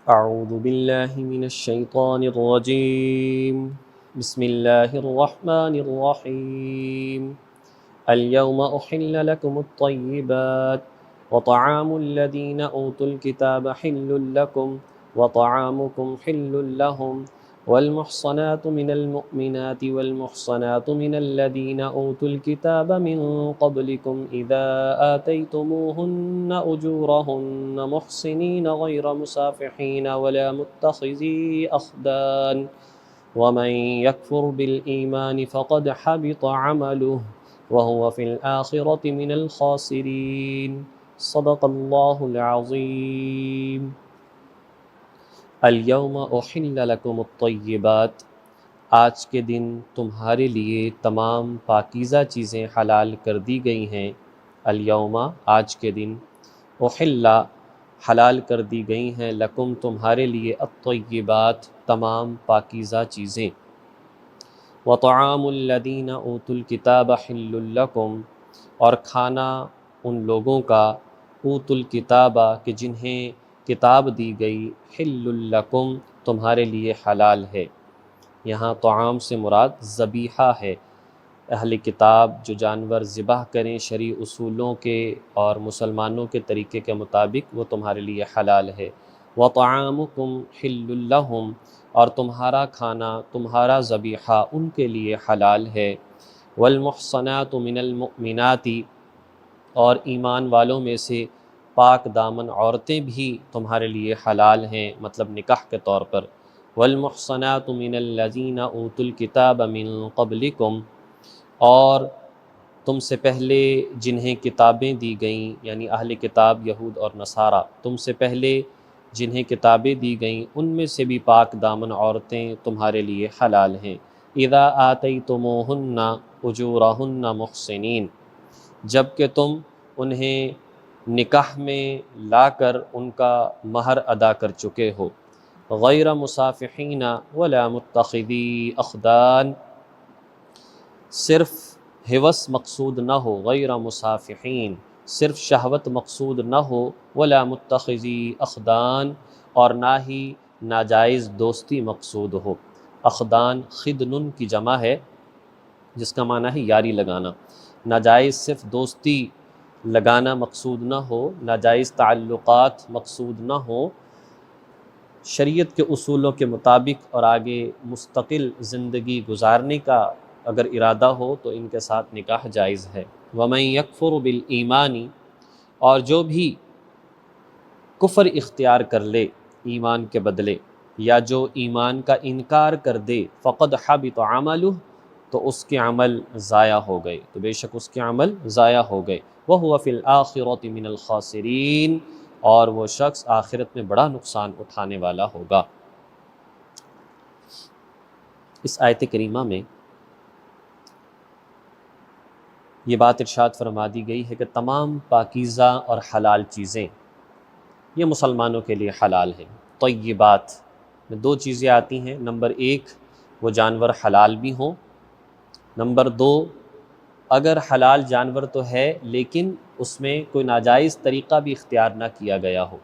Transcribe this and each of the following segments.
أعوذ بالله من الشيطان الرجيم. بسم الله الرحمن الرحيم. اليوم أحل لكم الطيبات وطعام الذين أوتوا الكتاب حل لكم وطعامكم حل لهم والمحصنات من المؤمنات والمحصنات من الذين أوتوا الكتاب من قبلكم إذا آتيتموهن أجورهن محصنين غير مسافحين ولا متخذي أخدان ومن يكفر بالإيمان فقد حبط عمله وهو في الآخرة من الخاسرين. صدق اللہ العظیم. الیوم احل لکم الطیبات، آج کے دن تمہارے لیے تمام پاکیزہ چیزیں حلال کر دی گئی ہیں. الیوم آج کے دن، احل حلال کر دی گئی ہیں، لکم تمہارے لیے، الطیبات تمام پاکیزہ چیزیں. وطعام الذین اوتوا الکتاب حل لکم، اور کھانا ان لوگوں کا، اوتوا الکتاب کہ جنہیں کتاب دی گئی، حل لکم تمہارے لیے حلال ہے. یہاں طعام سے مراد ذبیحہ ہے. اہل کتاب جو جانور ذبح کریں شرعی اصولوں کے اور مسلمانوں کے طریقے کے مطابق، وہ تمہارے لیے حلال ہے. وطعامکم حل لہم، اور تمہارا کھانا، تمہارا ذبیحہ ان کے لیے حلال ہے. والمحصنات من المؤمنات، اور ایمان والوں میں سے پاک دامن عورتیں بھی تمہارے لیے حلال ہیں، مطلب نکاح کے طور پر. والمحصنات من الذین اوتوا الکتاب من قبلکم، اور تم سے پہلے جنہیں کتابیں دی گئیں، یعنی اہل کتاب یہود اور نصارہ، تم سے پہلے جنہیں کتابیں دی گئیں ان میں سے بھی پاک دامن عورتیں تمہارے لیے حلال ہیں. اذا آتیتموہن اجورہن محصنین، جب کہ تم انہیں نکاح میں لا کر ان کا مہر ادا کر چکے ہو. غیر مصافحین ولا متخذی اخدان، صرف ہوس مقصود نہ ہو، غیر مصافحین صرف شہوت مقصود نہ ہو، ولا متخذی اخدان اور نہ ہی ناجائز دوستی مقصود ہو. اخدان خدن کی جمع ہے، جس کا معنی ہے یاری لگانا. ناجائز صرف دوستی لگانا مقصود نہ ہو، ناجائز تعلقات مقصود نہ ہو، شریعت کے اصولوں کے مطابق اور آگے مستقل زندگی گزارنے کا اگر ارادہ ہو تو ان کے ساتھ نکاح جائز ہے. وَمَن يَكْفُرُ بِالْإِيمَانِ، اور جو بھی کفر اختیار کر لے ایمان کے بدلے، یا جو ایمان کا انکار کر دے، فقد حبط عملہ، تو اس کے عمل ضائع ہو گئے، تو بے شک اس کے عمل ضائع ہو گئے. وَهُوَ فِي الْآخِرَةِ مِنَ الْخَاسِرِينَ، اور وہ شخص آخرت میں بڑا نقصان اٹھانے والا ہوگا. اس آیت کریمہ میں یہ بات ارشاد فرما دی گئی ہے کہ تمام پاکیزہ اور حلال چیزیں یہ مسلمانوں کے لیے حلال ہیں. طیبات میں دو چیزیں آتی ہیں، نمبر ایک وہ جانور حلال بھی ہوں، نمبر دو اگر حلال جانور تو ہے لیکن اس میں کوئی ناجائز طریقہ بھی اختیار نہ کیا گیا ہو.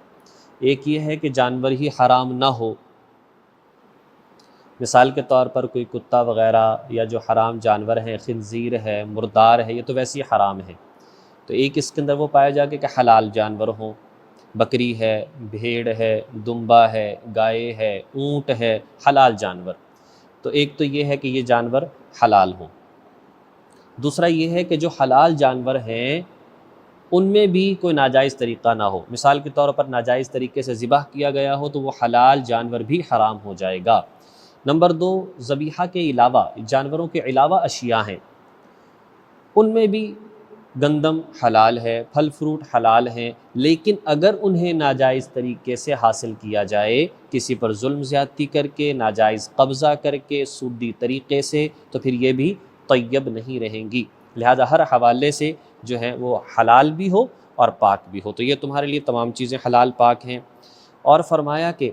ایک یہ ہے کہ جانور ہی حرام نہ ہو، مثال کے طور پر کوئی کتا وغیرہ یا جو حرام جانور ہیں، خنزیر ہے، مردار ہے، یہ تو ویسے ہی حرام ہے. تو ایک اس کے اندر وہ پایا جائے کہ حلال جانور ہوں، بکری ہے، بھیڑ ہے، دمبا ہے، گائے ہے، اونٹ ہے، حلال جانور. تو ایک تو یہ ہے کہ یہ جانور حلال ہوں. دوسرا یہ ہے کہ جو حلال جانور ہیں ان میں بھی کوئی ناجائز طریقہ نہ ہو. مثال کے طور پر ناجائز طریقے سے ذبح کیا گیا ہو تو وہ حلال جانور بھی حرام ہو جائے گا. نمبر دو، ذبیحہ کے علاوہ، جانوروں کے علاوہ اشیاء ہیں، ان میں بھی گندم حلال ہے، پھل فروٹ حلال ہیں، لیکن اگر انہیں ناجائز طریقے سے حاصل کیا جائے، کسی پر ظلم زیادتی کر کے، ناجائز قبضہ کر کے، سودی طریقے سے، تو پھر یہ بھی طیب نہیں رہیں گی. لہذا ہر حوالے سے جو ہے وہ حلال بھی ہو اور پاک بھی ہو. تو یہ تمہارے لیے تمام چیزیں حلال پاک ہیں. اور فرمایا کہ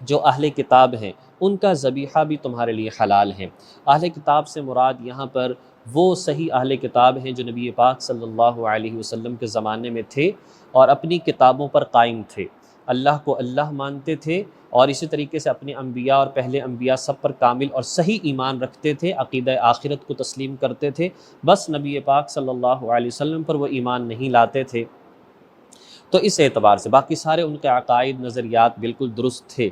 جو اہل کتاب ہیں ان کا ذبیحہ بھی تمہارے لیے حلال ہیں. اہل کتاب سے مراد یہاں پر وہ صحیح اہل کتاب ہیں جو نبی پاک صلی اللہ علیہ وسلم کے زمانے میں تھے اور اپنی کتابوں پر قائم تھے. اللہ کو اللہ مانتے تھے اور اسی طریقے سے اپنے انبیاء اور پہلے انبیاء سب پر کامل اور صحیح ایمان رکھتے تھے، عقیدہ آخرت کو تسلیم کرتے تھے، بس نبی پاک صلی اللہ علیہ وسلم پر وہ ایمان نہیں لاتے تھے۔ تو اس اعتبار سے باقی سارے ان کے عقائد نظریات بالکل درست تھے،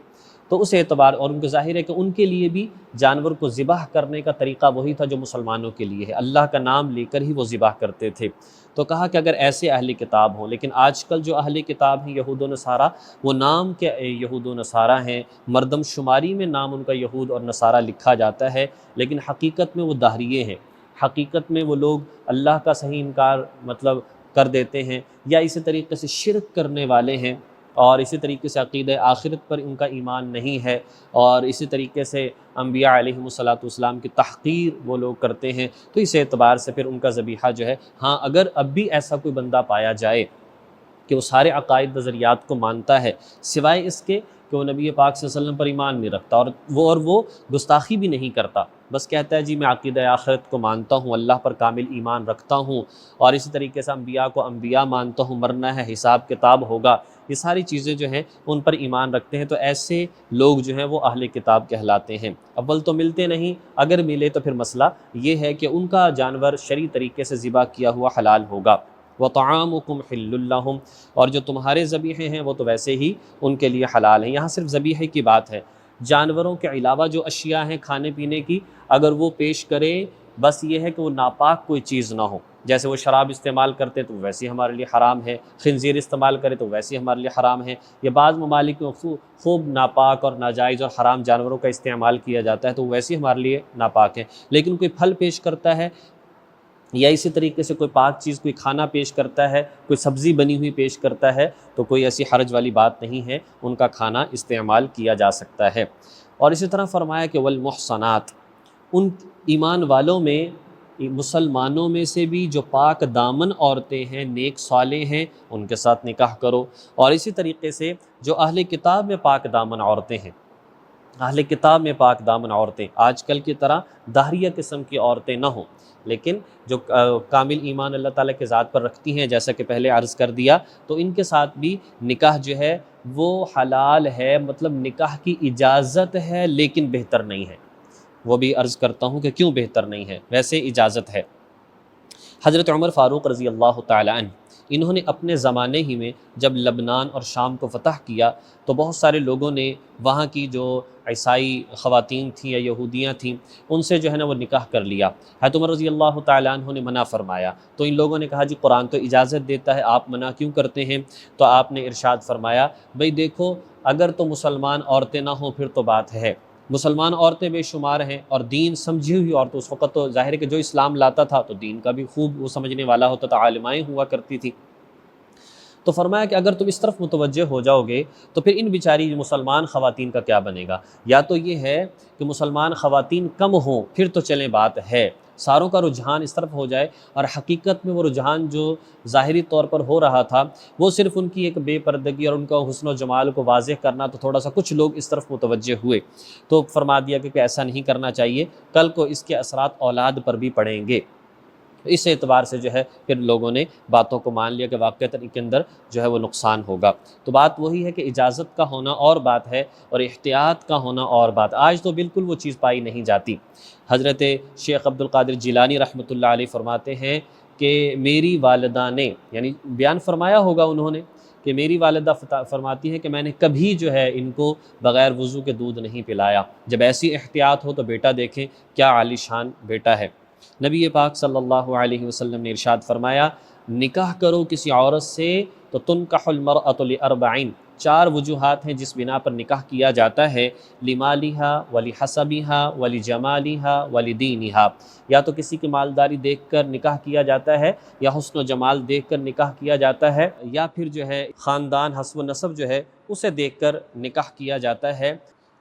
تو اس اعتبار اور ان کو ظاہر ہے کہ ان کے لیے بھی جانور کو ذبح کرنے کا طریقہ وہی تھا جو مسلمانوں کے لیے ہے، اللہ کا نام لے کر ہی وہ ذبح کرتے تھے۔ تو کہا کہ اگر ایسے اہل کتاب ہوں، لیکن آج کل جو اہل کتاب ہیں یہود و نصارہ، وہ نام کے یہود و نصارہ ہیں، مردم شماری میں نام ان کا یہود اور نصارہ لکھا جاتا ہے، لیکن حقیقت میں وہ دہریے ہیں، حقیقت میں وہ لوگ اللہ کا صحیح انکار مطلب کر دیتے ہیں، یا اسی طریقے سے شرک کرنے والے ہیں، اور اسی طریقے سے عقیدہ آخرت پر ان کا ایمان نہیں ہے، اور اسی طریقے سے انبیاء علیہم الصلاۃ والسلام کی تحقیر وہ لوگ کرتے ہیں۔ تو اس اعتبار سے پھر ان کا ذبیحہ جو ہے، ہاں اگر اب بھی ایسا کوئی بندہ پایا جائے کہ وہ سارے عقائد نظریات کو مانتا ہے، سوائے اس کے کہ وہ نبی پاک صلی اللہ علیہ وسلم پر ایمان نہیں رکھتا، اور وہ گستاخی بھی نہیں کرتا، بس کہتا ہے جی میں عقیدہ آخرت کو مانتا ہوں، اللہ پر کامل ایمان رکھتا ہوں، اور اسی طریقے سے انبیاء کو انبیاء مانتا ہوں، مرنا ہے، حساب کتاب ہوگا، یہ ساری چیزیں جو ہیں ان پر ایمان رکھتے ہیں، تو ایسے لوگ جو ہیں وہ اہل کتاب کہلاتے ہیں۔ اول تو ملتے نہیں، اگر ملے تو پھر مسئلہ یہ ہے کہ ان کا جانور شرعی طریقے سے ذبح کیا ہوا حلال ہوگا۔ وَطَعَامُكُمْ حِلٌّ لَّهُمْ، اور جو تمہارے ذبیحے ہیں وہ تو ویسے ہی ان کے لیے حلال ہیں۔ یہاں صرف ذبیحے کی بات ہے، جانوروں کے علاوہ جو اشیاء ہیں کھانے پینے کی، اگر وہ پیش کرے، بس یہ ہے کہ وہ ناپاک کوئی چیز نہ ہو، جیسے وہ شراب استعمال کرتے تو ویسے ہمارے لیے حرام ہے، خنزیر استعمال کرے تو ویسے ہمارے لیے حرام ہے، یا بعض ممالک میں خوب ناپاک اور ناجائز اور حرام جانوروں کا استعمال کیا جاتا ہے تو ویسے ہمارے لیے ناپاک ہے۔ لیکن کوئی پھل پیش کرتا ہے، یا اسی طریقے سے کوئی پاک چیز کوئی کھانا پیش کرتا ہے، کوئی سبزی بنی ہوئی پیش کرتا ہے، تو کوئی ایسی حرج والی بات نہیں ہے، ان کا کھانا استعمال کیا جا سکتا ہے۔ اور اسی طرح فرمایا کہ والمحصنات، ان ایمان والوں میں، مسلمانوں میں سے بھی جو پاک دامن عورتیں ہیں، نیک صالح ہیں، ان کے ساتھ نکاح کرو۔ اور اسی طریقے سے جو اہل کتاب میں پاک دامن عورتیں ہیں، اہل کتاب میں پاک دامن عورتیں آج کل کی طرح داہریہ قسم کی عورتیں نہ ہوں، لیکن جو کامل ایمان اللہ تعالیٰ کے ذات پر رکھتی ہیں، جیسا کہ پہلے عرض کر دیا، تو ان کے ساتھ بھی نکاح جو ہے وہ حلال ہے، مطلب نکاح کی اجازت ہے لیکن بہتر نہیں ہے۔ وہ بھی عرض کرتا ہوں کہ کیوں بہتر نہیں ہے، ویسے اجازت ہے۔ حضرت عمر فاروق رضی اللہ تعالیٰ عنہ، انہوں نے اپنے زمانے ہی میں جب لبنان اور شام کو فتح کیا تو بہت سارے لوگوں نے وہاں کی جو عیسائی خواتین تھیں یا یہودیاں تھیں ان سے جو ہے نا وہ نکاح کر لیا۔ حضرت عمر رضی اللہ تعالیٰ عنہ نے منع فرمایا، تو ان لوگوں نے کہا جی قرآن تو اجازت دیتا ہے، آپ منع کیوں کرتے ہیں؟ تو آپ نے ارشاد فرمایا بھئی دیکھو، اگر تو مسلمان عورتیں نہ ہوں پھر تو بات ہے، مسلمان عورتیں بے شمار ہیں، اور دین سمجھی ہوئی عورتیں، اس وقت تو ظاہر ہے کہ جو اسلام لاتا تھا تو دین کا بھی خوب وہ سمجھنے والا ہوتا تھا، عالمائیں ہوا کرتی تھی۔ تو فرمایا کہ اگر تم اس طرف متوجہ ہو جاؤ گے تو پھر ان بیچاری مسلمان خواتین کا کیا بنے گا؟ یا تو یہ ہے کہ مسلمان خواتین کم ہوں پھر تو چلیں بات ہے، ساروں کا رجحان اس طرف ہو جائے، اور حقیقت میں وہ رجحان جو ظاہری طور پر ہو رہا تھا وہ صرف ان کی ایک بے پردگی اور ان کا حسن و جمال کو واضح کرنا، تو تھوڑا سا کچھ لوگ اس طرف متوجہ ہوئے، تو فرما دیا کہ ایسا نہیں کرنا چاہیے، کل کو اس کے اثرات اولاد پر بھی پڑیں گے۔ اس اعتبار سے جو ہے پھر لوگوں نے باتوں کو مان لیا کہ واقعتاً ان کے اندر جو ہے وہ نقصان ہوگا۔ تو بات وہی ہے کہ اجازت کا ہونا اور بات ہے اور احتیاط کا ہونا اور بات، آج تو بالکل وہ چیز پائی نہیں جاتی۔ حضرت شیخ عبد القادر جیلانی رحمۃ اللہ علیہ فرماتے ہیں کہ میری والدہ نے، یعنی بیان فرمایا ہوگا انہوں نے کہ میری والدہ فرماتی ہے کہ میں نے کبھی جو ہے ان کو بغیر وضو کے دودھ نہیں پلایا۔ جب ایسی احتیاط ہو تو بیٹا دیکھیں کیا عالی شان بیٹا ہے۔ نبی پاک صلی اللہ علیہ وسلم نے ارشاد فرمایا نکاح کرو کسی عورت سے تو تنکح المرأة لأربعین، 4 وجوہات ہیں جس بنا پر نکاح کیا جاتا ہے، لمالہا ولحسبہا ولجمالہا ولدینہا، یا تو کسی کی مالداری دیکھ کر نکاح کیا جاتا ہے، یا حسن و جمال دیکھ کر نکاح کیا جاتا ہے، یا پھر جو ہے خاندان حسب و نسب جو ہے اسے دیکھ کر نکاح کیا جاتا ہے،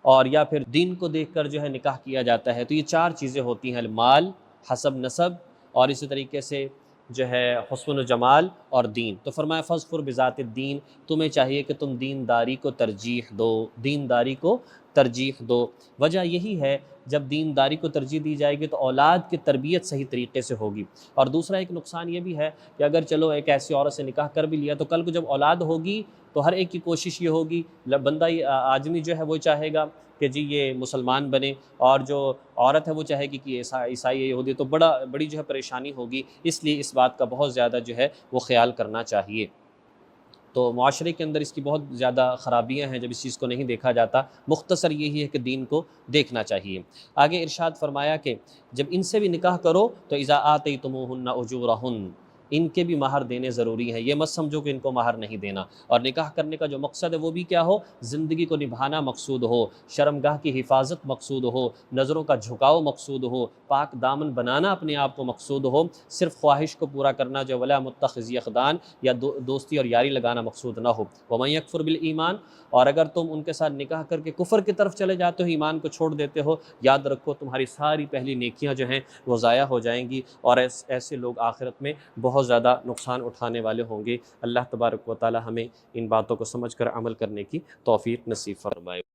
اور یا پھر دین کو دیکھ کر جو ہے نکاح کیا جاتا ہے۔ تو یہ 4 چیزیں ہوتی ہیں، مال، حسب نسب، اور اسی طریقے سے جو ہے حسن و جمال اور دین۔ تو فرمایا فاظفر بذات الدین، تمہیں چاہیے کہ تم دینداری کو ترجیح دو، دینداری کو ترجیح دو۔ وجہ یہی ہے جب دینداری کو ترجیح دی جائے گی تو اولاد کی تربیت صحیح طریقے سے ہوگی۔ اور دوسرا ایک نقصان یہ بھی ہے کہ اگر چلو ایک ایسی عورت سے نکاح کر بھی لیا تو کل کو جب اولاد ہوگی تو ہر ایک کی کوشش یہ ہوگی، بندہ آدمی جو ہے وہ چاہے گا کہ جی یہ مسلمان بنے، اور جو عورت ہے وہ چاہے گی کہ عیسائی یہودی، تو بڑی جو ہے پریشانی ہوگی۔ اس لیے اس بات کا بہت زیادہ جو ہے وہ خیال کرنا چاہیے۔ تو معاشرے کے اندر اس کی بہت زیادہ خرابیاں ہیں جب اس چیز کو نہیں دیکھا جاتا۔ مختصر یہی ہے کہ دین کو دیکھنا چاہیے۔ آگے ارشاد فرمایا کہ جب ان سے بھی نکاح کرو تو اذا آتیتموہن اجورہن، ان کے بھی مہر دینے ضروری ہیں۔ یہ مت سمجھو کہ ان کو مہر نہیں دینا۔ اور نکاح کرنے کا جو مقصد ہے وہ بھی کیا ہو؟ زندگی کو نبھانا مقصود ہو، شرمگاہ کی حفاظت مقصود ہو، نظروں کا جھکاؤ مقصود ہو، پاک دامن بنانا اپنے آپ کو مقصود ہو۔ صرف خواہش کو پورا کرنا جو ولا متخذی اخدان یا دوستی اور یاری لگانا مقصود نہ ہو۔ ومن یکفر بالایمان، اور اگر تم ان کے ساتھ نکاح کر کے کفر کی طرف چلے جاتے ہو، ایمان کو چھوڑ دیتے ہو، یاد رکھو تمہاری ساری پہلی نیکیاں جو ہیں وہ ضائع ہو جائیں گی، اور ایسے لوگ آخرت میں بہت زیادہ نقصان اٹھانے والے ہوں گے۔ اللہ تبارک و تعالی ہمیں ان باتوں کو سمجھ کر عمل کرنے کی توفیق نصیب فرمائے۔